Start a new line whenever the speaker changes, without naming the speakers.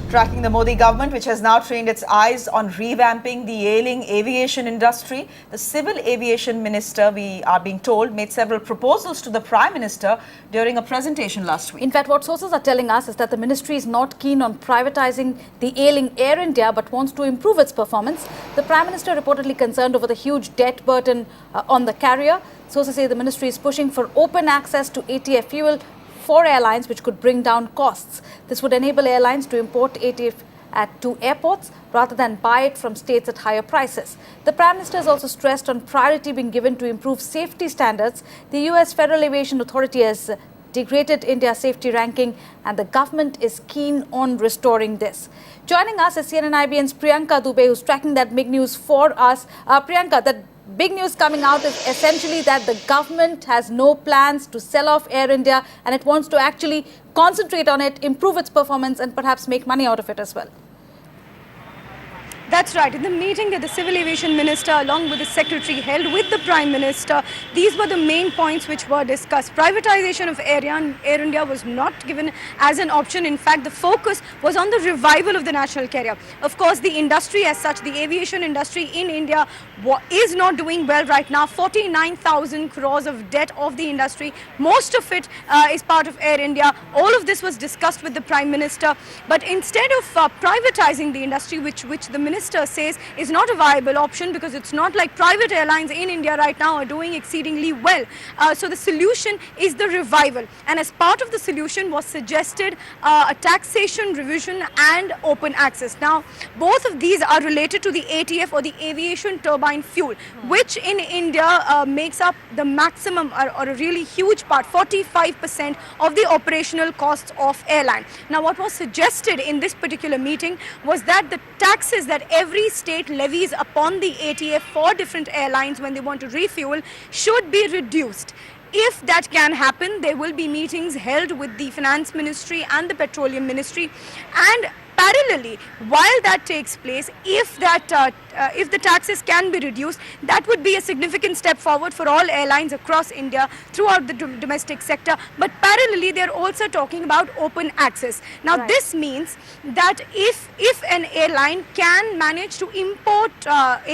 Tracking the Modi government, which has now trained its eyes on revamping the ailing aviation industry. The civil aviation minister, we are being told, made several proposals to the Prime Minister during a presentation last week.
In fact, what sources are telling us is that the ministry is not keen on privatising the ailing Air India, but wants to improve its performance. The Prime Minister reportedly concerned over the huge debt burden on the carrier. Sources say the ministry is pushing for open access to ATF fuel for airlines, which could bring down costs. This would enable airlines to import ATF to airports rather than buy it from states at higher prices. The Prime Minister has also stressed on priority being given to improve safety standards. The US Federal Aviation Authority has degraded India's safety ranking, and the government is keen on restoring this. Joining us is CNN IBN's Priyanka Dubey, who's tracking that big news for us. Priyanka, that big news coming out is essentially that the government has no plans to sell off Air India, and it wants to actually concentrate on it, improve its performance, and perhaps make money out of it as well.
That's right. In the meeting that the Civil Aviation Minister along with the Secretary held with the Prime Minister, these were the main points which were discussed. Privatisation of Air India was not given as an option. In fact, the focus was on the revival of the national carrier. Of course, the industry as such, the aviation industry in India is not doing well right now. 49,000 crores of debt of the industry. Most of it is part of Air India. All of this was discussed with the Prime Minister. But instead of privatising the industry, which the Minister says is not a viable option, because it's not like private airlines in India right now are doing exceedingly well. So the solution is the revival, and as part of the solution was suggested a taxation revision and open access. Now both of these are related to the ATF, or the aviation turbine fuel, which in India makes up the maximum or a really huge part, 45% of the operational costs of airline. Now what was suggested in this particular meeting was that the taxes that every state levies upon the ATF for different airlines when they want to refuel should be reduced. If that can happen, there will be meetings held with the Finance Ministry and the Petroleum Ministry, and parallelly, while that takes place, if the taxes can be reduced, that would be a significant step forward for all airlines across India throughout the domestic sector. But parallelly, they are also talking about open access. Now, this means that if an airline can manage to import